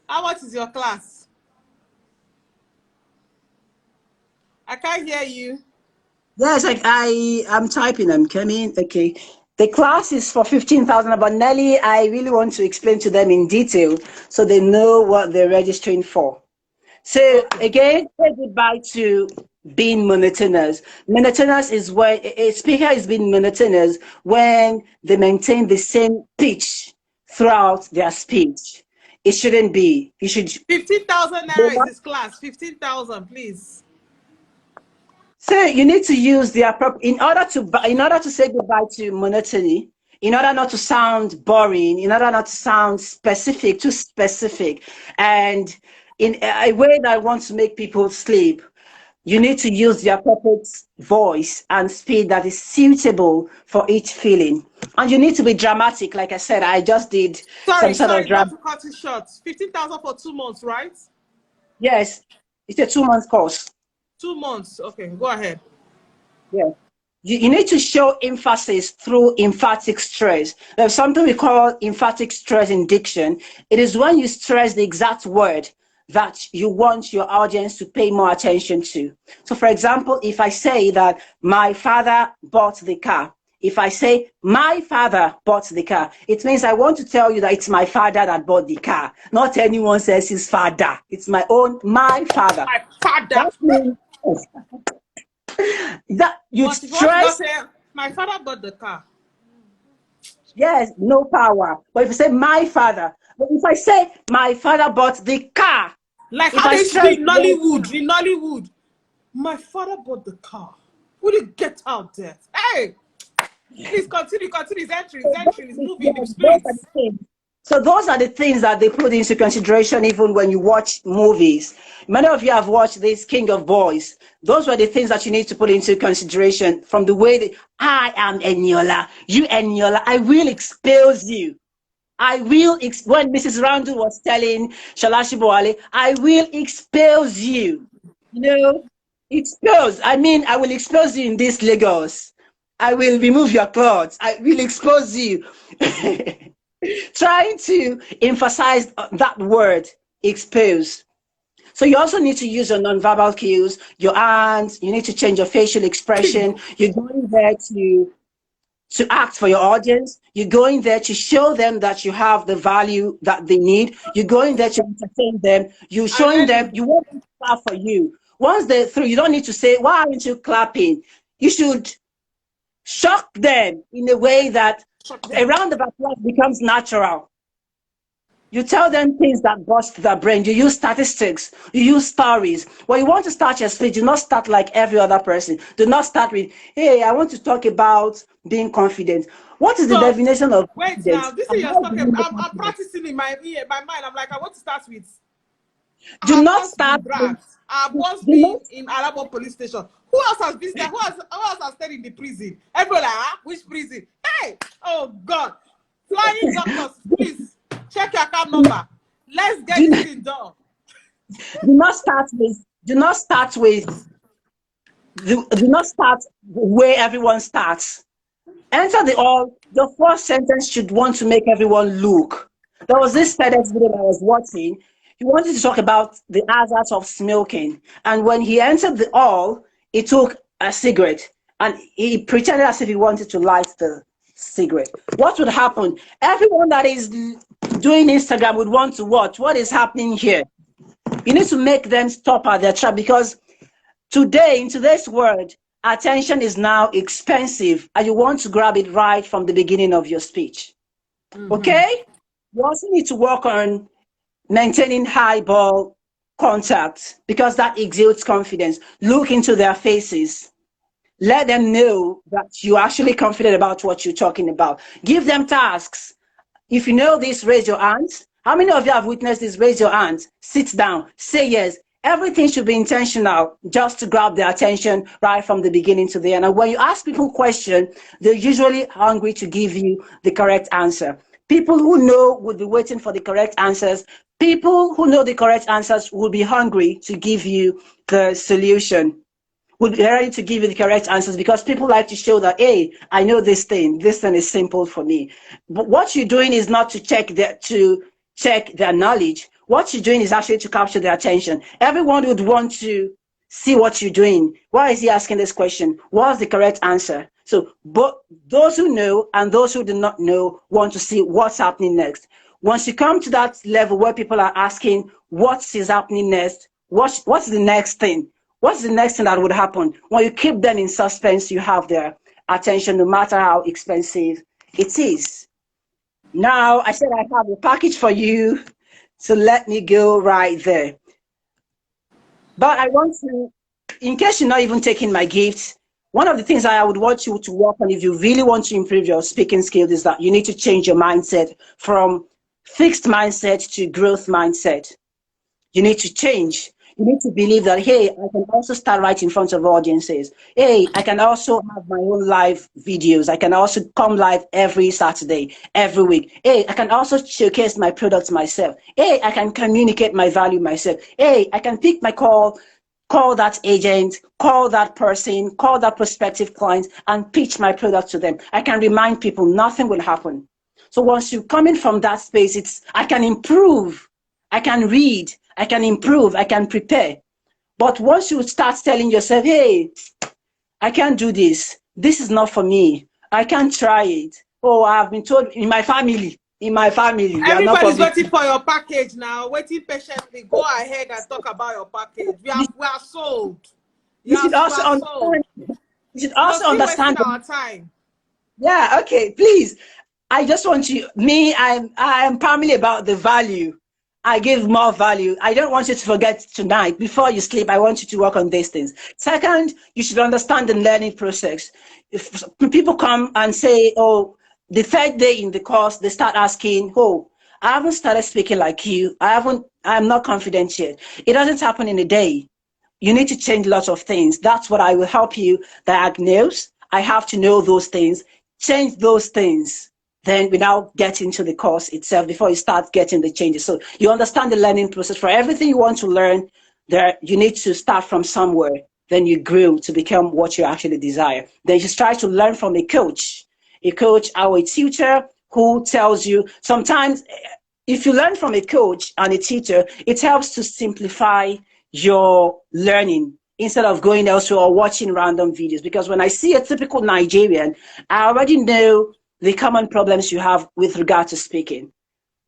How much is your class? I can't hear you. Yes, I'm typing, I'm coming. Okay. The class is for 15,000, but Nelly, I really want to explain to them in detail so they know what they're registering for. So again, say goodbye to being monotonous. Monotonous is when a speaker is being monotonous when they maintain the same pitch throughout their speech. It shouldn't be. You should. 15,000 naira is this class. 15,000, please. So you need to use the appropriate in order to say goodbye to monotony. in order not to sound boring, in order not to sound specific, too specific, and in a way that wants to make people sleep, you need to use the appropriate voice and speed that is suitable for each feeling. And you need to be dramatic. Like I said, I just did some sort of Not drama. to cut it short. 15,000 for 2 months, right? Yes, it's a 2 month course. 2 months. Okay, go ahead. Yeah. You need to show emphasis through emphatic stress. There's something we call emphatic stress in diction. It is when you stress the exact word that you want your audience to pay more attention to. So, for example, if I say that my father bought the car, if I say my father bought the car, it means I want to tell you that it's my father that bought the car, not anyone says his father. It's my father. My father. That means that you But if you want to just stress. say, my father bought the car. Yes, no power. But if you say my father, but if I say my father bought the car, Like if how I they used to do stress in the word Nollywood. In Nollywood, my father bought the car. Will you get out there? Hey, please continue. His entry. so He's moving the those are the spirits. things. So those are the things that they put into consideration even when you watch movies. Many of you have watched this King of Boys. Those were the things that you need to put into consideration from the way that I am Eniola, you Eniola, I will expose you. When Mrs. Randall was telling Shalashi Boale, I will expose you. You know, expose. I mean, I will expose you in this Lagos. I will remove your clothes. I will expose you. Trying to emphasize that word, expose. So you also need to use your nonverbal cues, your hands. You need to change your facial expression. You're going there to act for your audience. You're going there to show them that you have the value that they need. You're going there to entertain them. You're showing them Already. you want them to clap for you. Once they're through, you don't need to say, why aren't you clapping? You should shock them in a way that Shut a them. round of applause becomes natural. You tell them things that bust their brain. You use statistics. You use stories. When you want to start your speech, do not start like every other person. Do not start with, hey, I want to talk about being confident. What is the So definition of wait now. confidence? This And is your how do talking. you make I'm confidence? practicing in my ear, my mind. I'm like, I want to start with. I Do have not once start been with, dragged. I have once do not, been in Alabo police station. Who else has been there? Who else has stayed in the prison? Everybody like, which prison? Hey, oh God. Flying doctors, please check your account do not, number. Let's get do this not, thing done. do not start with, do not start where everyone starts. Enter the all. The first sentence should want to make everyone look. There was this Tedx video I was watching. He wanted to talk about the hazards of smoking. And when he entered the all, he took a cigarette and he pretended as if he wanted to light the cigarette. What would happen? Everyone that is doing Instagram would want to watch what is happening here. You need to make them stop at their trap because today, in today's world, attention is now expensive and you want to grab it right from the beginning of your speech. Okay? You also need to work on maintaining high ball contact because that exudes confidence. Look into their faces. Let them know that you're actually confident about what you're talking about. Give them tasks. If you know this, raise your hands. How many of you have witnessed this? Raise your hands. Sit down. Say yes. Everything should be intentional just to grab their attention right from the beginning to the end. And when you ask people questions, they're usually hungry to give you the correct answer. People who know would be waiting for the correct answers. People who know the correct answers will be hungry to give you the solution, would be ready to give you the correct answers because people like to show that, hey, I know this thing is simple for me. But what you're doing is not to check their knowledge. What you're doing is actually to capture their attention. Everyone would want to see what you're doing. Why is he asking this question? What's the correct answer? So both those who know and those who do not know want to see what's happening next. Once you come to that level where people are asking what is happening next, what's the next thing? What's the next thing that would happen? When you keep them in suspense, you have their attention no matter how expensive it is. Now, I said I have a package for you, so let me go right there. But I want to, in case you're not even taking my gifts, One of the things I would want you to work on if you really want to improve your speaking skills is that you need to change your mindset from fixed mindset to growth mindset. You need to change. You need to believe that, hey, I can also start right in front of audiences. Hey, I can also have my own live videos. I can also come live every Saturday, every week. Hey, I can also showcase my products myself. Hey, I can communicate my value myself. Hey, I can pick my call that agent, call that person, call that prospective client, and pitch my product to them. I can remind people nothing will happen. So once you come in from that space, I can improve, I can read, I can improve, I can prepare. But once you start telling yourself, hey, I can't do this, this is not for me, I can't try it. Oh, I've been told in my family, you are not Everybody's public. waiting for your package now, waiting patiently. Go ahead and talk about your package. We are sold. You should We also are understand, sold. you should You're also still wasting understand. our time. Yeah, okay, please. I just want you, I'm primarily about the value. I give more value. I don't want you to forget tonight. Before you sleep, I want you to work on these things. Second, you should understand the learning process. If people come and say, oh, the third day in the course, they start asking, oh, I haven't started speaking like you. I'm not confident yet. It doesn't happen in a day. You need to change lots of things. That's what I will help you diagnose. I have to know those things, change those things. Then we now get into the course itself before you start getting the changes. So you understand the learning process. For everything you want to learn, there you need to start from somewhere. Then you grow to become what you actually desire. Then you try to learn from a coach or a tutor who tells you. Sometimes if you learn from a coach and a teacher, it helps to simplify your learning instead of going elsewhere or watching random videos. Because when I see a typical Nigerian, I already know the common problems you have with regard to speaking,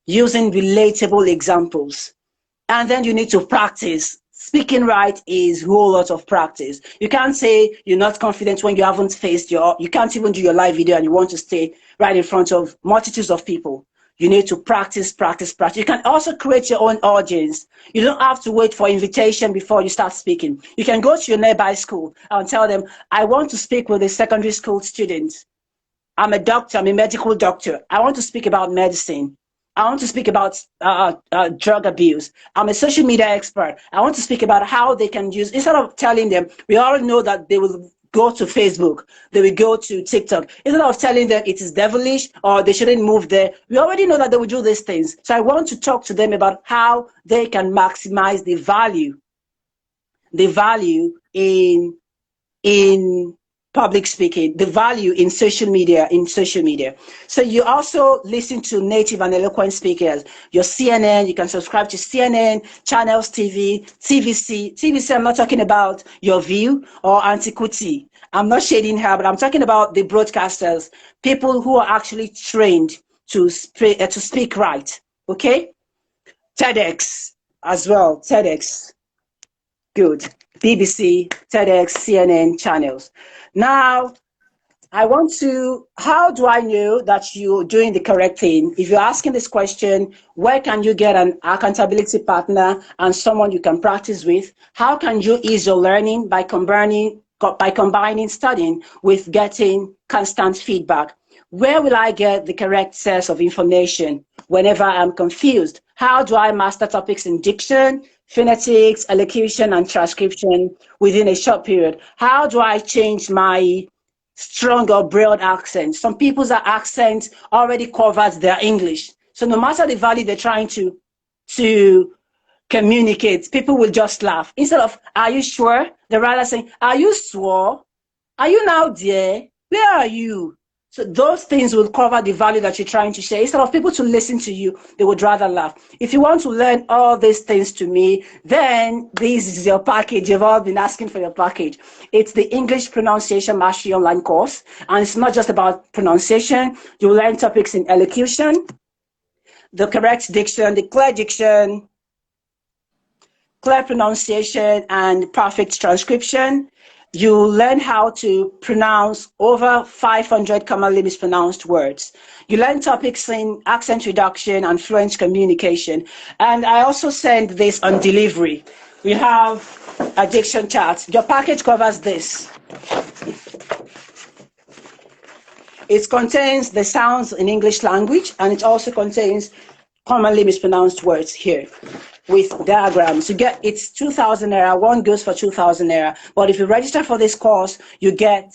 using relatable examples. And then you need to practice. Speaking right is a whole lot of practice. You can't say you're not confident when you haven't you can't even do your live video and you want to stay right in front of multitudes of people. You need to practice, practice, practice. You can also create your own audience. You don't have to wait for invitation before you start speaking. You can go to your nearby school and tell them, I want to speak with a secondary school student. I'm a doctor, I'm a medical doctor. I want to speak about medicine. I want to speak about drug abuse. I'm a social media expert. I want to speak about how they can use, instead of telling them, we all know that they will go to Facebook, they will go to TikTok. Instead of telling them it is devilish or they shouldn't move there, we already know that they will do these things. So I want to talk to them about how they can maximize the value in public speaking, the value in social media, So you also listen to native and eloquent speakers. Your CNN, you can subscribe to CNN, Channels TV, TVC. TVC, I'm not talking about Your View or Antiquity. I'm not shading her, but I'm talking about the broadcasters, people who are actually trained to speak right, okay? Tedx as well, Tedx. Good. BBC, Tedx, CNN channels. Now, how do I know that you're doing the correct thing? If you're asking this question, where can you get an accountability partner and someone you can practice with? How can you ease your learning by combining studying with getting constant feedback? Where will I get the correct source of information whenever I'm confused? How do I master topics in diction, phonetics, elocution, and transcription within a short period? How do I change my strong or broad accent? Some people's accent already covers their English. So no matter the value they're trying to communicate, people will just laugh. Instead of, are you sure? They're rather saying, are you sure? Are you now there? Where are you? So those things will cover the value that you're trying to share. Instead of people to listen to you, they would rather laugh. If you want to learn all these things to me, then this is your package. You've all been asking for your package. It's the English Pronunciation Mastery Online course. And it's not just about pronunciation. You'll learn topics in elocution, the correct diction, the clear diction, clear pronunciation, and perfect transcription. You learn how to pronounce over 500 commonly mispronounced words. You learn topics in accent reduction and fluent communication. And I also send this on delivery. We have a diction chart. Your package covers this. it contains the sounds in English language, and it also contains commonly mispronounced words here with diagrams. You get, it's 2,000 naira. One goes for 2,000 naira. But if you register for this course, you get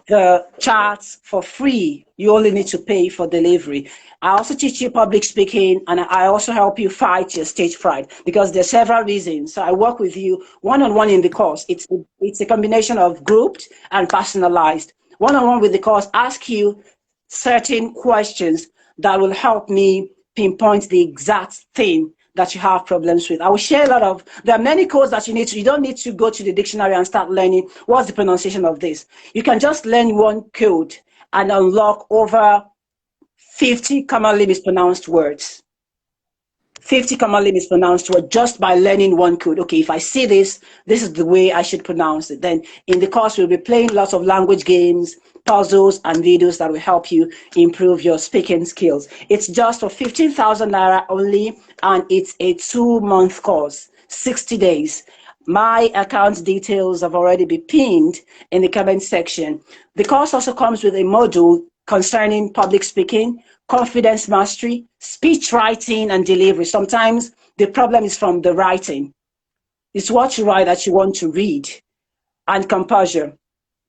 the charts for free. You only need to pay for delivery. I also teach you public speaking, and I also help you fight your stage fright, because there are several reasons. So I work with you one-on-one in the course. It's a combination of grouped and personalized. One-on-one with the course, ask you certain questions that will help me pinpoint the exact thing that you have problems with. I will share a lot of, there are many codes that you don't need to go to the dictionary and start learning what's the pronunciation of this. You can just learn one code and unlock over 50 commonly mispronounced words. 50 commonly mispronounced words just by learning one code. Okay, if I see this, this is the way I should pronounce it. Then in the course, we'll be playing lots of language games, puzzles, and videos that will help you improve your speaking skills. It's just for 15,000 naira only, and it's a 2-month course, 60 days. My account details have already been pinned in the comment section. The course also comes with a module concerning public speaking, confidence mastery, speech writing, and delivery. Sometimes the problem is from the writing. It's what you write that you want to read, and composure.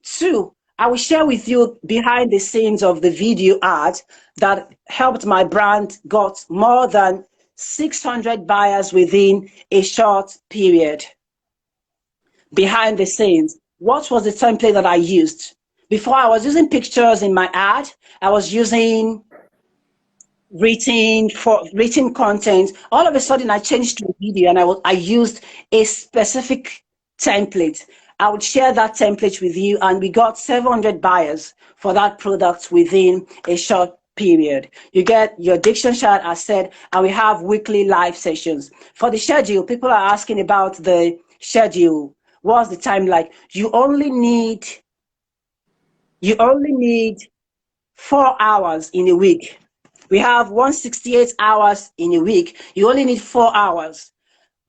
2, I will share with you behind the scenes of the video ad that helped my brand got more than 600 buyers within a short period. Behind the scenes, what was the template that I used? Before, I was using pictures in my ad. I was using written content. All of a sudden, I changed to a video, and I used a specific template. I would share that template with you, and we got 700 buyers for that product within a short period. You get your diction chart, as said, and we have weekly live sessions. For the schedule, people are asking about the schedule. What's the time like? You only need 4 hours in a week. We have 168 hours in a week. You only need 4 hours.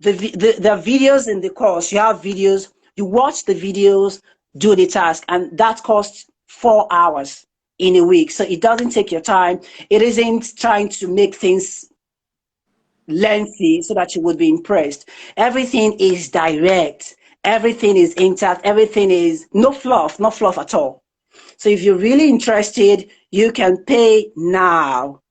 The videos in the course, you have videos, you watch the videos, do the task, and that costs 4 hours in a week. So it doesn't take your time. It isn't trying to make things lengthy so that you would be impressed. Everything is direct. Everything is intact. Everything is no fluff at all. So if you're really interested, you can pay now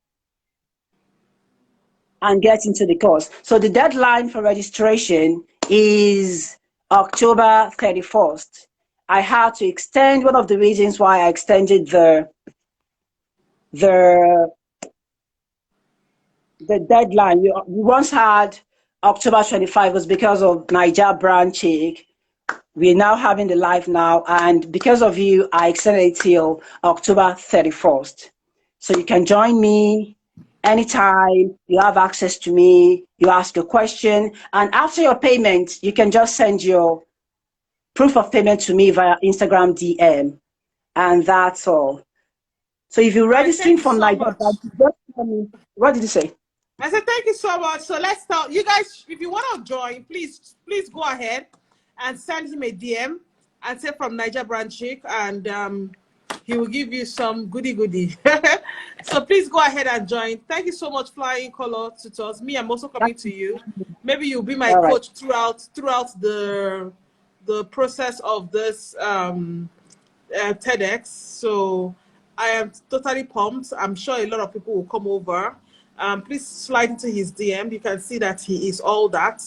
and get into the course. So the deadline for registration is October 31st. I had to extend, one of the reasons why I extended the deadline. We once had October 25 was because of Naijabrandchick. We're now having the live now, and because of you, I extended it till October 31st. So you can join me anytime. You have access to me. You ask a question, and after your payment, you can just send your proof of payment to me via Instagram DM, and that's all. So if you're registering from Naijabrandchick, just tell me. What did you say? I said thank you so much. So let's start. You guys, if you want to join, please go ahead and send him a DM and say from Naijabrandchick, and he will give you some goodie. So please go ahead and join. Thank you so much, Flying Color Tutors. Me, I'm also coming to you. Maybe you'll be my coach throughout the process of this Tedx. So I am totally pumped. I'm sure a lot of people will come over. Please slide into his DM. You can see that he is all that.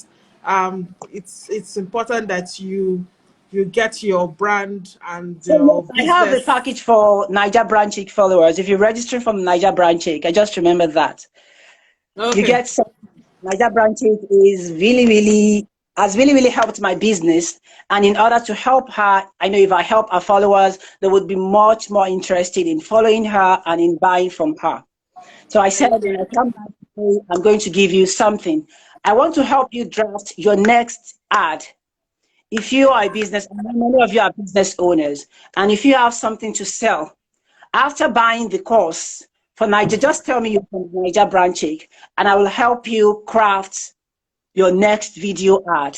It's important that you get your brand and your business. I have a package for Naijabrandchick followers. If you're registering from Naijabrandchick, I just remember that. Okay. You get some. Naijabrandchick is has really helped my business, and in order to help her, I know if I help our followers, they would be much more interested in following her and in buying from her. So I said, when I come back today, I'm going to give you something. I want to help you draft your next ad. If you are a business, many of you are business owners, and if you have something to sell, after buying the course for Niger, just tell me you're from Naijabrandchick, and I will help you craft your next video ad.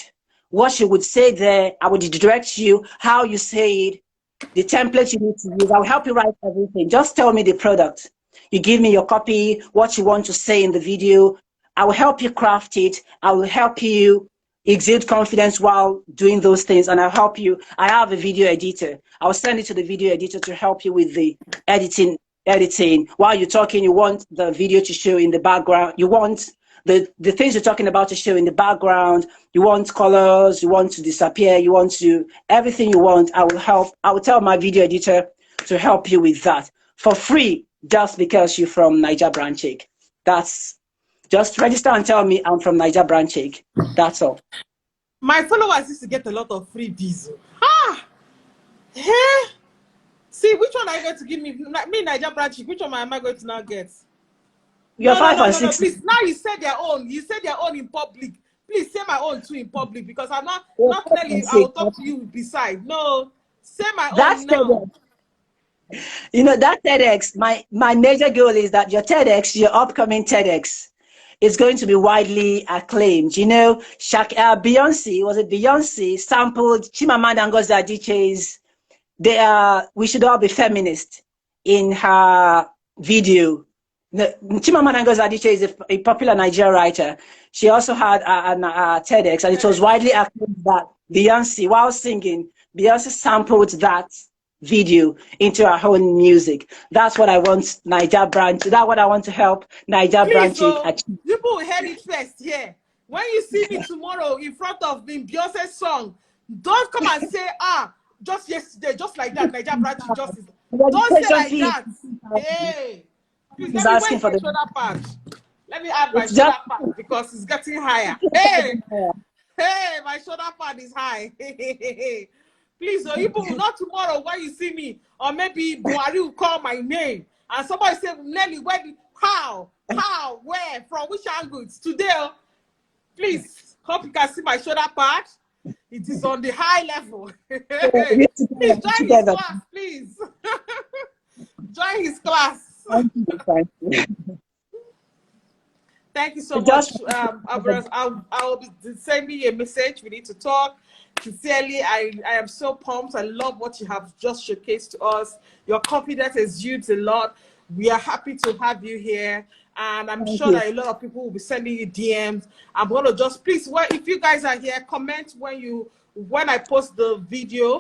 What you would say there, I would direct you how you say it the template you need to use. I'll help you write everything. Just tell me the product. You give me your copy, what you want to say in the video. I will help you craft it. I will help you exude confidence while doing those things, and I'll help you. I have a video editor. I'll send it to the video editor to help you with the editing. While you're talking, you want the video to show in the background. You want the things you're talking about to show in the background. You want colors, you want to disappear, you want to, everything you want. I will tell my video editor to help you with that for free, just because you're from Naijabrandchick. That's just register and tell me I'm from Naijabrandchick. That's all. My followers used to get a lot of freebies. Ah, hey. See, which one are you going to give me? Me, Naijabrandchick, which one am I going to now get? You're 5 and 6. Please, now you said their own. You said their own in public. Please say my own too in public, because I'm not telling you I will talk to you beside. No, say my own now. You know, that TEDx, my major goal is that your TEDx, your upcoming TEDx, is going to be widely acclaimed. You know, Beyonce sampled Chimamanda Ngozi Adichie's "We Should All Be Feminist" in her video. Chimamanda Ngozi Adichie is a popular Nigerian writer. She also had a TEDx, and it was widely acclaimed that Beyonce, while singing, Beyonce sampled that video into her own music. That's what I want Naijabrandchick. That's what I want to help Naijabrandchick achieve. People will hear it first here. When you see me tomorrow in front of the Beyonce song, don't come and say, just yesterday, just like that, Naijabrandchick just is. Don't say like that. Hey, please let me wear my shoulder pad. Let me add my shoulder pad because it's getting higher. Hey, my shoulder pad is high. Please, even not tomorrow when you see me, or maybe Buhari will call my name and somebody say, Nelly, how, where, from which angle? It's today. Please, hope you can see my shoulder pad. It is on the high level. Please join his class, please. Join his class. Thank you so much. I will be sending you a message. We need to talk. Sincerely, I am so pumped. I love what you have just showcased to us. Your confidence exudes a lot. We are happy to have you here. And I'm sure that a lot of people will be sending you DMs. I'm going to just, please, if you guys are here, comment when I post the video.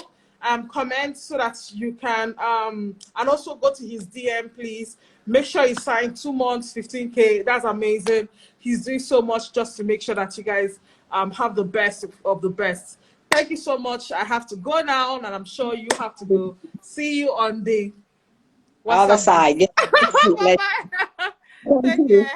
Comment so that you can, and also go to his DM, please. Make sure he signed 2 months, 15K. That's amazing. He's doing so much just to make sure that you guys have the best of the best. Thank you so much. I have to go now, and I'm sure you have to go. See you on the other side. Bye-bye. Take care.